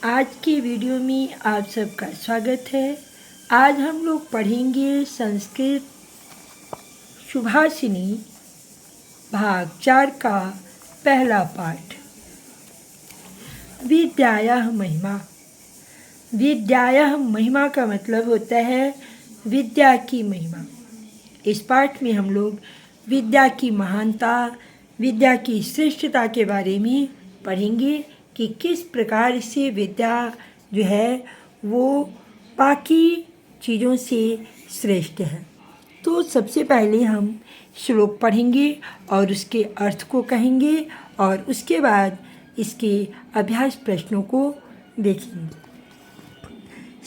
आज की वीडियो में आप सबका स्वागत है। आज हम लोग पढ़ेंगे संस्कृत सुभाषिनी भाग 4 का पहला पाठ। विद्यायाः महिमा। विद्यायाः महिमा का मतलब होता है विद्या की महिमा। इस पाठ में हम लोग विद्या की महानता, विद्या की श्रेष्ठता के बारे में पढ़ेंगे कि किस प्रकार से विद्या जो है वो बाकी चीज़ों से श्रेष्ठ है। तो सबसे पहले हम श्लोक पढ़ेंगे और उसके अर्थ को कहेंगे और उसके बाद इसके अभ्यास प्रश्नों को देखेंगे।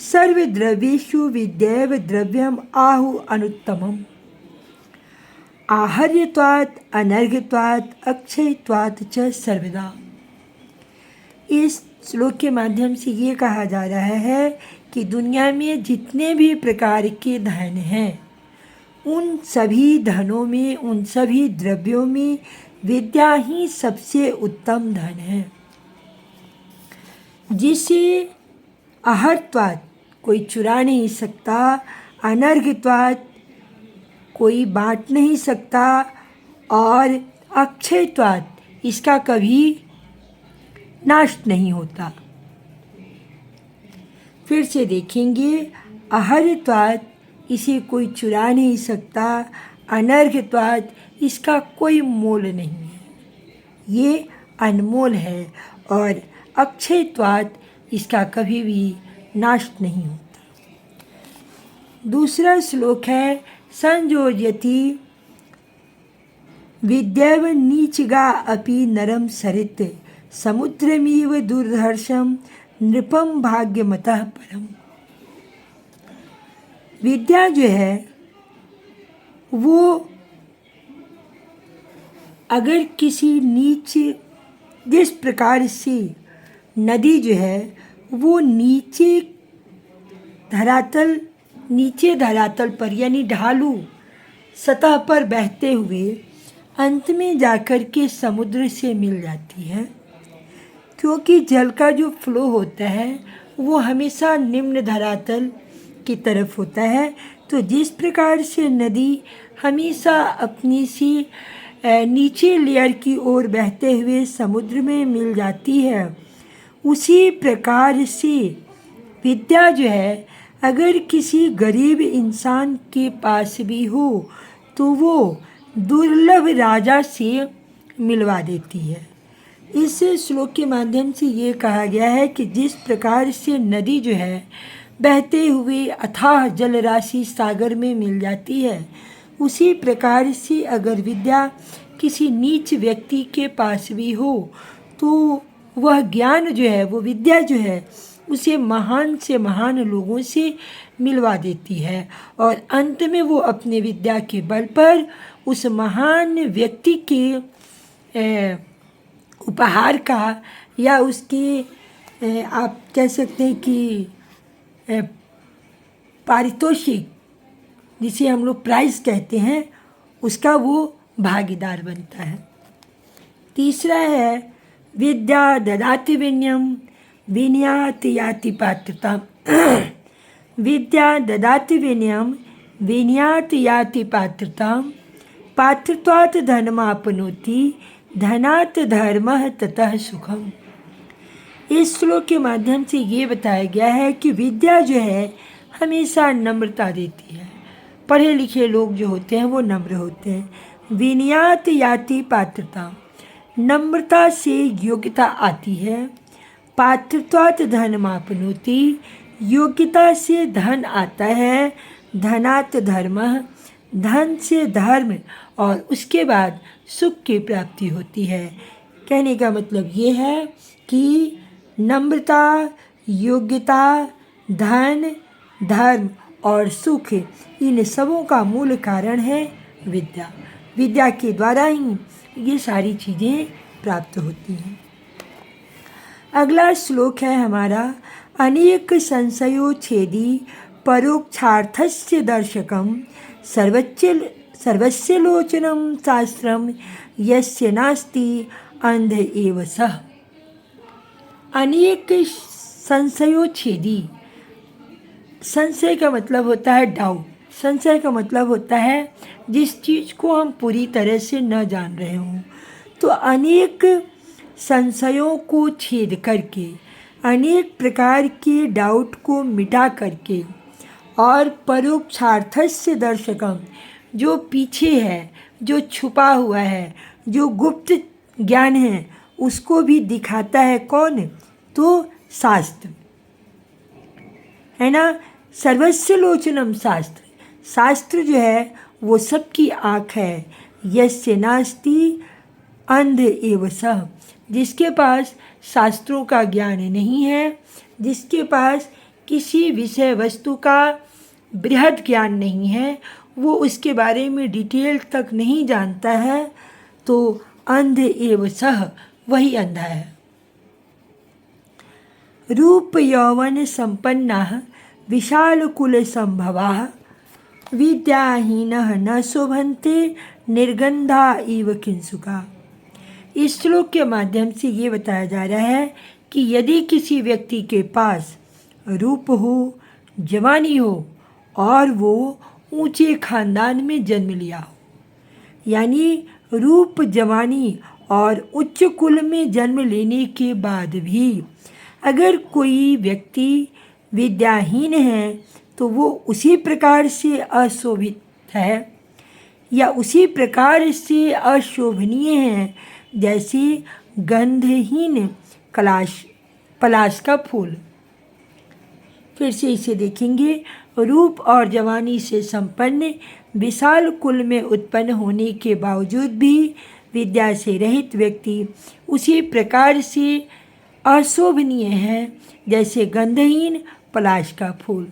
सर्वद्रव्येषु विद्यैव द्रव्यम आहु अनुत्तमम्। आहर्यत्वात् अनर्घ्यत्वात् अक्षयत्वात् च सर्वदा। इस श्लोक के माध्यम से ये कहा जा रहा है कि दुनिया में जितने भी प्रकार के धन हैं, उन सभी धनों में, उन सभी द्रव्यों में विद्या ही सबसे उत्तम धन है, जिसे आहर्त्वात् कोई चुरा नहीं सकता, अनर्घ्यत्वात् कोई बांट नहीं सकता और अक्षयत्वात् इसका कभी नाश नहीं होता। फिर से देखेंगे, आहर्यत्वात् इसे कोई चुरा नहीं सकता, अनर्घ्यत्वात् इसका कोई मोल नहीं है, ये अनमोल है, और अक्षयत्वात् इसका कभी भी नाश नहीं होता। दूसरा श्लोक है, संयोजयति विद्यैव नीचगा अपि नरम सरित समुद्रमिव दुर्धर्षम नृपम भाग्यमतः परम। विद्या जो है वो अगर किसी नीच, जिस प्रकार से नदी जो है वो नीचे धरातल पर यानी ढालू सतह पर बहते हुए अंत में जाकर के समुद्र से मिल जाती है, क्योंकि जल का जो फ्लो होता है वो हमेशा निम्न धरातल की तरफ होता है। तो जिस प्रकार से नदी हमेशा अपनी सी नीचे लेयर की ओर बहते हुए समुद्र में मिल जाती है, उसी प्रकार से विद्या जो है अगर किसी गरीब इंसान के पास भी हो तो वो दुर्लभ राजा से मिलवा देती है। इस श्लोक के माध्यम से ये कहा गया है कि जिस प्रकार से नदी जो है बहते हुए अथाह जल राशि सागर में मिल जाती है, उसी प्रकार से अगर विद्या किसी नीच व्यक्ति के पास भी हो तो वह ज्ञान जो है, वो विद्या जो है उसे महान से महान लोगों से मिलवा देती है, और अंत में वो अपने विद्या के बल पर उस महान व्यक्ति के उपहार का या उसके आप कह सकते हैं कि पारितोषिक, जिसे हम लोग प्राइज कहते हैं, उसका वो भागीदार बनता है। तीसरा है, विद्या ददाति विनयम विनयाति याति पात्रता। विद्या ददाति विनयम विनयाति याति पात्रता पात्रत्वात् धर्माप्नोति धनात् धर्मः ततः सुखम। इस श्लोक के माध्यम से ये बताया गया है कि विद्या जो है हमेशा नम्रता देती है। पढ़े लिखे लोग जो होते हैं वो नम्र होते हैं। विनयात याति पात्रता, नम्रता से योग्यता आती है। पात्रत्वात् धर्माप्नोति, योग्यता से धन आता है। धनात् धर्मः, धन से धर्म और उसके बाद सुख की प्राप्ति होती है। कहने का मतलब ये है कि नम्रता, योग्यता, धन, धर्म और सुख, इन सबों का मूल कारण है विद्या। विद्या के द्वारा ही ये सारी चीज़ें प्राप्त होती हैं। अगला श्लोक है हमारा, अनेक संशयोच्छेदी परोक्षार्थस्य दर्शकम सर्वस्य लोचनम शास्त्रम यस्य नास्ति अंध एव सः। अनेक संशयोच्छेदी। संशय का मतलब होता है डाउट। संशय का मतलब होता है जिस चीज़ को हम पूरी तरह से न जान रहे हों। तो अनेक संशयों को छेद करके, अनेक प्रकार के डाउट को मिटा करके और परोक्षार्थस्य दर्शकम, जो पीछे है, जो छुपा हुआ है, जो गुप्त ज्ञान है, उसको भी दिखाता है। कौन? तो शास्त्र है ना। सर्वस्य लोचनम शास्त्र। शास्त्र जो है वो सबकी आँख है। यस्य नास्ति अंध एव सः। जिसके पास शास्त्रों का ज्ञान नहीं है, जिसके पास किसी विषय वस्तु का बृहद ज्ञान नहीं है, वो उसके बारे में डिटेल तक नहीं जानता है, तो अंध एव सः, वही अंधा है। रूप यौवन संपन्नाः विशाल कुल संभवाः विद्याहीनः न शोभन्ते निर्गंधा इव किंसुका। इस श्लोक के माध्यम से ये बताया जा रहा है कि यदि किसी व्यक्ति के पास रूप हो, जवानी हो और वो ऊंचे खानदान में जन्म लिया हो, यानी रूप, जवानी और उच्च कुल में जन्म लेने के बाद भी अगर कोई व्यक्ति विद्याहीन है तो वो उसी प्रकार से अशोभित है या उसी प्रकार से अशोभनीय है जैसे गंधहीन पलाश का फूल। फिर से इसे देखेंगे। रूप और जवानी से संपन्न विशाल कुल में उत्पन्न होने के बावजूद भी विद्या से रहित व्यक्ति उसी प्रकार से अशोभनीय है जैसे गंधहीन पलाश का फूल।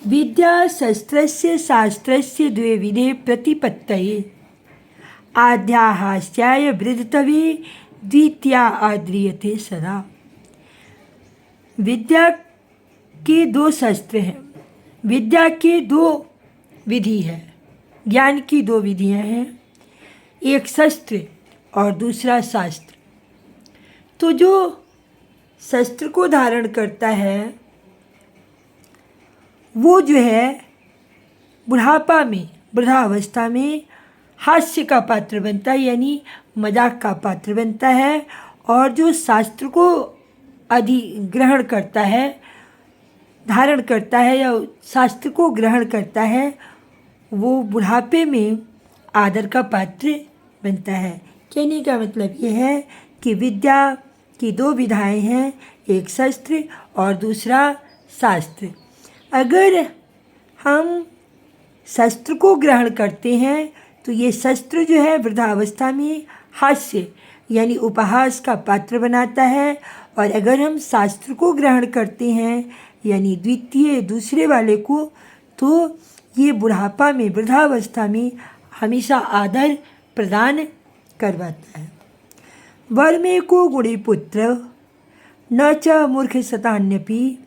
विद्या शस्त्रस्य शास्त्रस्य द्वे विधे प्रतिपत्तये आद्याहास्याय वृद्धतवे द्वितीया आद्रियते सदा। विद्या के दो शस्त्र हैं, विद्या के दो विधि है, ज्ञान की दो विधियां हैं, एक शस्त्र और दूसरा शास्त्र। तो जो शस्त्र को धारण करता है वो जो है बुढ़ापा में, वृद्धावस्था में हास्य का पात्र बनता है, यानी मजाक का पात्र बनता है। और जो शास्त्र को अधिग्रहण करता है, धारण करता है या शास्त्र को ग्रहण करता है, वो बुढ़ापे में आदर का पात्र बनता है। कहने का मतलब ये है कि विद्या की दो विधाएं हैं, एक शस्त्र और दूसरा शास्त्र। अगर हम शस्त्र को ग्रहण करते हैं तो ये शस्त्र जो है वृद्धावस्था में हास्य यानी उपहास का पात्र बनाता है, और अगर हम शास्त्र को ग्रहण करते हैं यानी द्वितीय दूसरे वाले को, तो ये बुढ़ापा में, वृद्धावस्था में हमेशा आदर प्रदान करवाता है। वर में को गुणी पुत्र न च मूर्ख शतान्यपि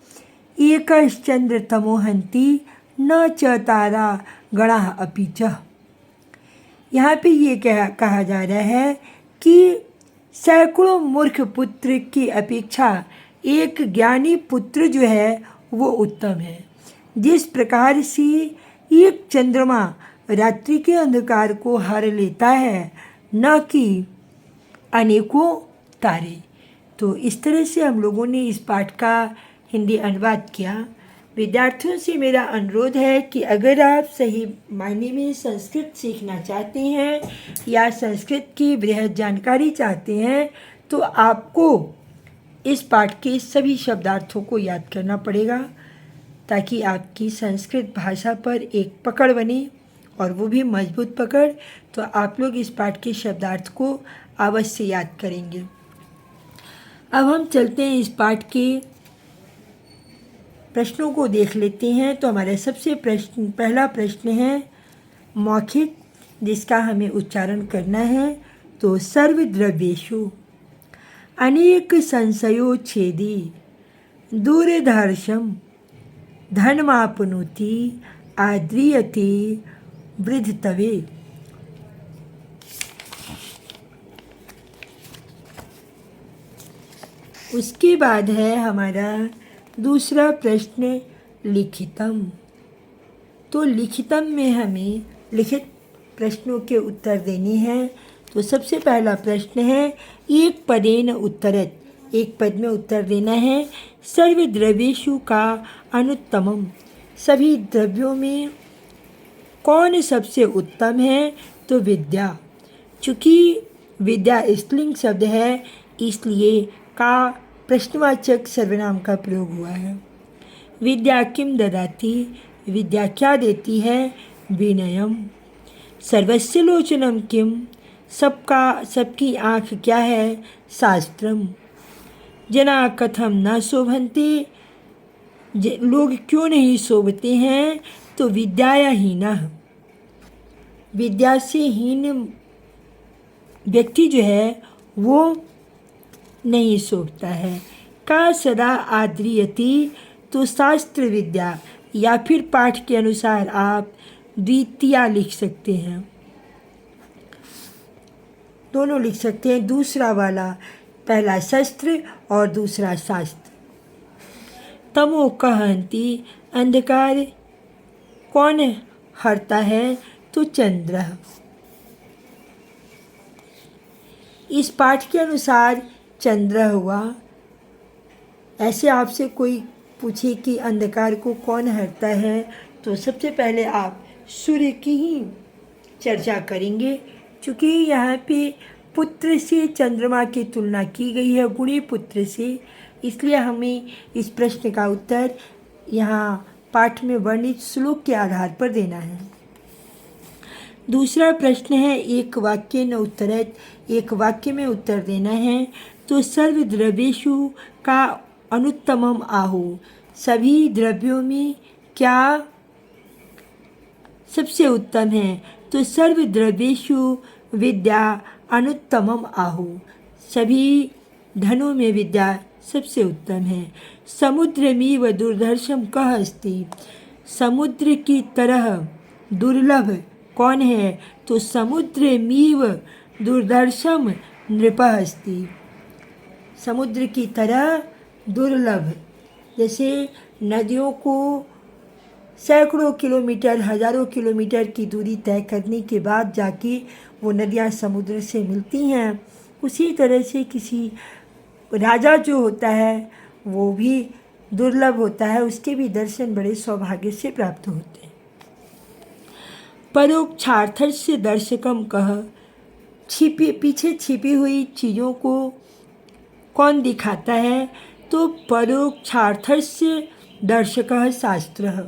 एकश्चंद्र तमोहंती न च तारा गणा अपि च। यहाँ पे ये कहा जा रहा है कि सैकड़ों मूर्ख पुत्र की अपेक्षा एक ज्ञानी पुत्र जो है वो उत्तम है। जिस प्रकार से एक चंद्रमा रात्रि के अंधकार को हर लेता है, न कि अनेकों तारे। तो इस तरह से हम लोगों ने इस पाठ का हिंदी अनुवाद किया। विद्यार्थियों से मेरा अनुरोध है कि अगर आप सही मायने में संस्कृत सीखना चाहते हैं या संस्कृत की बृहद जानकारी चाहते हैं, तो आपको इस पाठ के सभी शब्दार्थों को याद करना पड़ेगा, ताकि आपकी संस्कृत भाषा पर एक पकड़ बने, और वो भी मजबूत पकड़। तो आप लोग इस पाठ के शब्दार्थ को अवश्य याद करेंगे। अब हम चलते हैं इस पाठ के प्रश्नों को देख लेते हैं। तो हमारा सबसे पहला प्रश्न है मौखिक, जिसका हमें उच्चारण करना है। तो सर्वद्रव्येषु अनेक संशयोच्छेदी दूरदर्शम धनमाप्नोति आद्रियते वृद्धतवे। उसके बाद है हमारा दूसरा प्रश्न लिखितम। तो लिखितम में हमें लिखित प्रश्नों के उत्तर देने हैं। तो सबसे पहला प्रश्न है एक पदेन उत्तरत, एक पद में उत्तर देना है। सर्वद्रव्येषु का अनुत्तमम, सभी द्रव्यों में कौन सबसे उत्तम है? तो विद्या। चूँकि विद्या स्त्रीलिंग शब्द है इसलिए का प्रश्नवाचक सर्वनाम का प्रयोग हुआ है। विद्या किम ददाति, विद्या क्या देती है? विनयम। सर्वस्य लोचनम किम, सबकी आँख क्या है? शास्त्रम। जना कथम न शोभन्ते, लोग क्यों नहीं शोभते हैं? तो विद्याया हीनः, विद्या से हीन व्यक्ति जो है वो नहीं शोभता है। का सदा आद्रियति, तो शास्त्र विद्या, या फिर पाठ के अनुसार आप द्वितीया लिख सकते हैं, दोनों लिख सकते हैं। दूसरा वाला, पहला शस्त्र और दूसरा शास्त्र। तमो कहन्ति, अंधकार कौन हरता है? तो चंद्र। इस पाठ के अनुसार चंद्र हुआ। ऐसे आपसे कोई पूछे कि अंधकार को कौन हरता है तो सबसे पहले आप सूर्य की ही चर्चा करेंगे। क्योंकि यहाँ पे पुत्र से चंद्रमा की तुलना की गई है, गुणी पुत्र से, इसलिए हमें इस प्रश्न का उत्तर यहाँ पाठ में वर्णित श्लोक के आधार पर देना है। दूसरा प्रश्न है एक वाक्य न उत्तरत, एक वाक्य में उत्तर देना है। तो सर्वद्रव्येषु का अनुत्तमम आहु, सभी द्रव्यों में क्या सबसे उत्तम है? तो सर्वद्रव्येषु विद्या अनुत्तमम आहु, सभी धनों में विद्या सबसे उत्तम है। समुद्रमिव दुर्धर्षम कः अस्ति, समुद्र की तरह दुर्लभ कौन है? तो समुद्रमिव दुर्धर्षम नृपः अस्ति, समुद्र की तरह दुर्लभ। जैसे नदियों को सैकड़ों किलोमीटर, हजारों किलोमीटर की दूरी तय करने के बाद जाके वो नदियाँ समुद्र से मिलती हैं, उसी तरह से किसी राजा जो होता है वो भी दुर्लभ होता है, उसके भी दर्शन बड़े सौभाग्य से प्राप्त होते हैं। परोक्षार्थस्य दर्शकम कः, पीछे छिपी हुई चीज़ों को कौन दिखाता है? तो परोक्षार्थस्य दर्शकः शास्त्रः,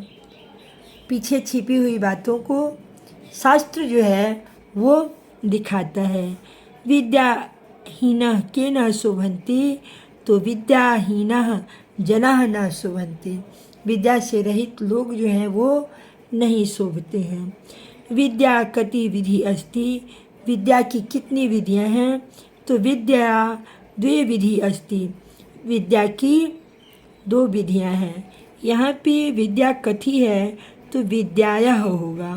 पीछे छिपी हुई बातों को शास्त्र जो है वो दिखाता है। विद्याहीनः के न शोभन्ते, तो विद्याहीनः जनाः न शोभन्ते, विद्या से रहित लोग जो हैं वो नहीं शोभते हैं। विद्या कति विधि अस्ति, विद्या की कितनी विधियां हैं? तो विद्या द्वे विधि अस्ति, विद्या की दो विधियां हैं। यहाँ पे विद्या कथी है तो विद्यायः होगा,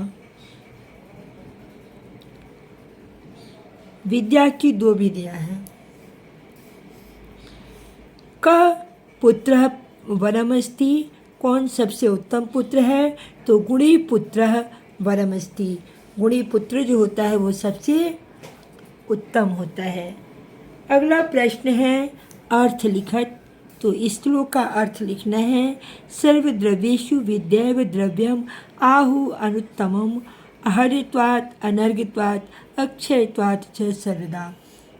विद्या की दो विधियां हैं। कः पुत्रः वरमस्ति, कौन सबसे उत्तम पुत्र है? तो गुणी पुत्रः वरमस्ति, गुणी पुत्र जो होता है वो सबसे उत्तम होता है। अगला प्रश्न है अर्थ लिखत। तो इस श्लोक का अर्थ लिखना है। सर्वद्रव्येषु विद्यैव द्रव्यम आहु अनुत्तमम, अहरित्वात् अनर्घित्वात् अक्षयत्वात् च सर्वदा।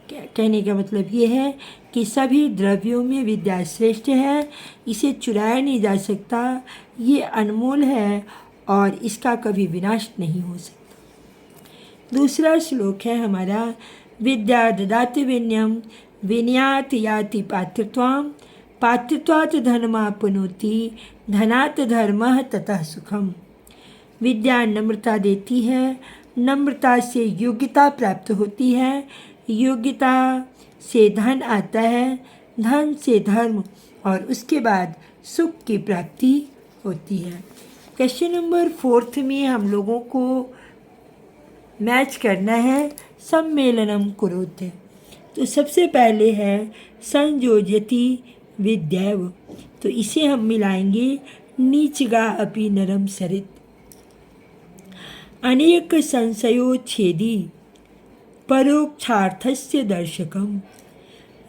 कहने का मतलब ये है कि सभी द्रव्यों में विद्या श्रेष्ठ है, इसे चुराया नहीं जा सकता, ये अनमोल है और इसका कभी विनाश नहीं हो सकता। दूसरा श्लोक है हमारा विद्या ददाति विनयम, विनयात् याति पात्रत्वाम, पात्रत्वात् धर्माप्नोति, धनात् धर्मः ततः सुखम। विद्या नम्रता देती है, नम्रता से योग्यता प्राप्त होती है, योग्यता से धन आता है, धन से धर्म और उसके बाद सुख की प्राप्ति होती है। क्वेश्चन नंबर 4 में हम लोगों को मैच करना है सम्मेलनम कुरुते। तो सबसे पहले है संयोजति विद्यैव, तो इसे हम मिलाएंगे नीचगा अपि नरम सरित। अनेक संशयोच्छेदी परोक्षार्थस्य दर्शकम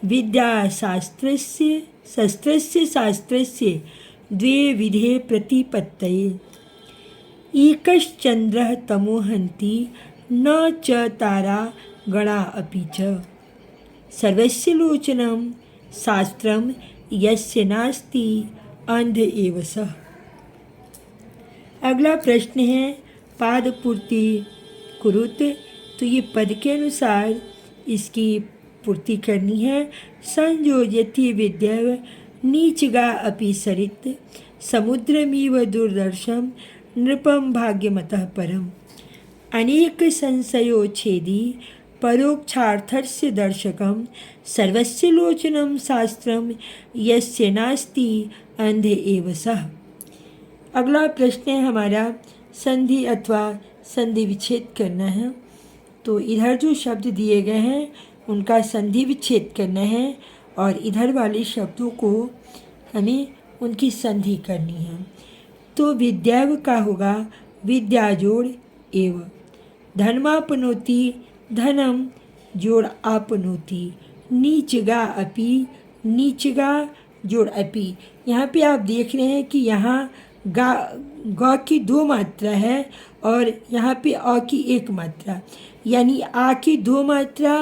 विद्याशास्त्रस्य शस्त्रस्य शास्त्रस्य द्वे विधे प्रतिपत्तये एकश्चन्द्रः तमोहन्ति न च तारा गणा अपि च सर्वस्य लोचनं शास्त्रं यस्य नास्ति अंध एव सः। अगला प्रश्न है पादपूर्ति कुरुत, तो ये पद के अनुसार इसकी पूर्ति करनी है। संयोजति विद्यैव नीचगा अपि सरित समुद्रमिव दुर्दर्शम नृपम भाग्यमतः परम अनेक संशयोच्छेदी परोक्षार्थस्य दर्शकम सर्वस्य लोचनं शास्त्रम यस्य नास्ति अंधे एव सः। अगला प्रश्न है हमारा संधि अथवा संधि विच्छेद करना है। तो इधर जो शब्द दिए गए हैं उनका संधि विच्छेद करना है और इधर वाले शब्दों को हमें उनकी संधि करनी है। तो विद्यैव का होगा विद्या जोड़ एव, धर्मापनोति धनम जोड़ आपनोति, नीचगा अपि नीचगा जोड़ अपि। यहाँ पे आप देख रहे हैं कि यहाँ ग की 2 मात्रा है और यहाँ पे अ की 1 मात्रा, यानी आ की 2 मात्रा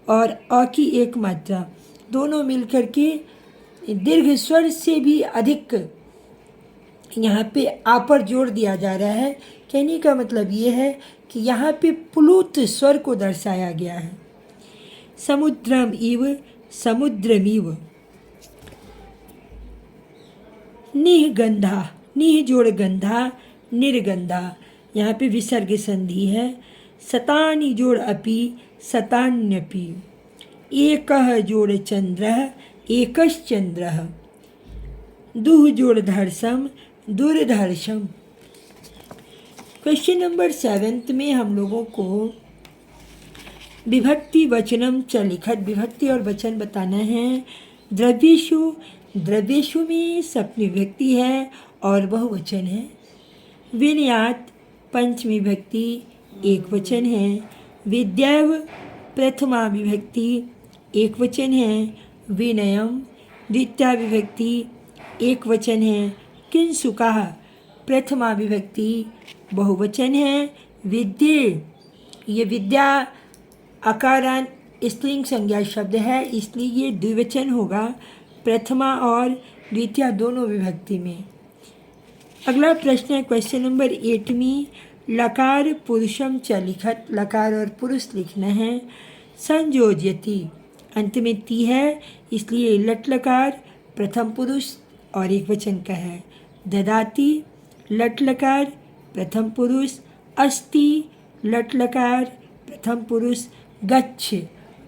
और अ की 1 मात्रा दोनों मिलकर के दीर्घ स्वर से भी अधिक यहाँ पे आ पर जोड़ दिया जा रहा है। कहने का मतलब ये है कि यहाँ पे प्लुत स्वर को दर्शाया गया है। समुद्रम इव समुद्रमिव, निगंधा निह जोड़ गंधा निर्गंधा, यहाँ पे विसर्ग संधि है। सतानि जोड़ अपि सतान्यपि, एकः जोड़ चंद्रः एकश्चंद्रः, दुह जोड़ धर्षम दुर्धर्षम। क्वेश्चन नंबर 7 में हम लोगों को विभक्ति वचनम च लिखत, विभक्ति और वचन बताना है। द्रव्येषु, द्रव्येषु में सप्तमी विभक्ति है और बहुवचन है। विनयात पंचमी विभक्ति एक वचन है। विद्यैव प्रथमा विभक्ति एक वचन है। विनयम द्वितीया विभक्ति एक वचन है। किंसुकाः प्रथमा विभक्ति बहुवचन है। विद्ये, ये विद्या अकारांत स्त्रीलिंग संज्ञा शब्द है, इसलिए ये द्विवचन होगा प्रथमा और द्वितीया दोनों विभक्ति में। अगला प्रश्न है क्वेश्चन नंबर 8 में लकार पुरुषम च लिखत, लकार और पुरुष लिखना है। संयोज्यति अंत में ती है, इसलिए लट लकार प्रथम पुरुष और एक वचन का है। ददाति लट लकार प्रथम पुरुष, अस्ति लट लकार प्रथम पुरुष, गच्छ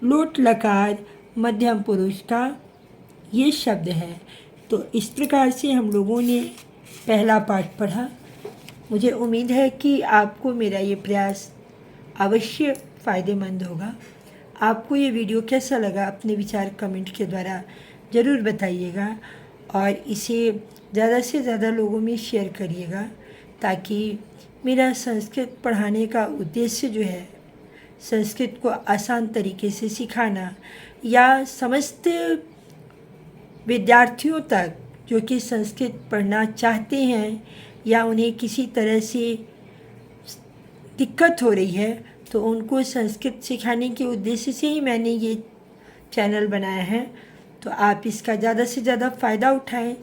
लोट लकार मध्यम पुरुष का ये शब्द है। तो इस प्रकार से हम लोगों ने पहला पाठ पढ़ा। मुझे उम्मीद है कि आपको मेरा ये प्रयास अवश्य फ़ायदेमंद होगा। आपको ये वीडियो कैसा लगा अपने विचार कमेंट के द्वारा ज़रूर बताइएगा और इसे ज़्यादा से ज़्यादा लोगों में शेयर करिएगा, ताकि मेरा संस्कृत पढ़ाने का उद्देश्य जो है संस्कृत को आसान तरीके से सिखाना या समस्त विद्यार्थियों तक जो कि संस्कृत पढ़ना चाहते हैं या उन्हें किसी तरह से दिक्कत हो रही है, तो उनको संस्कृत सिखाने के उद्देश्य से ही मैंने ये चैनल बनाया है। तो आप इसका ज़्यादा से ज़्यादा फ़ायदा उठाएं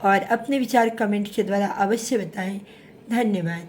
और अपने विचार कमेंट के द्वारा अवश्य बताएं। धन्यवाद।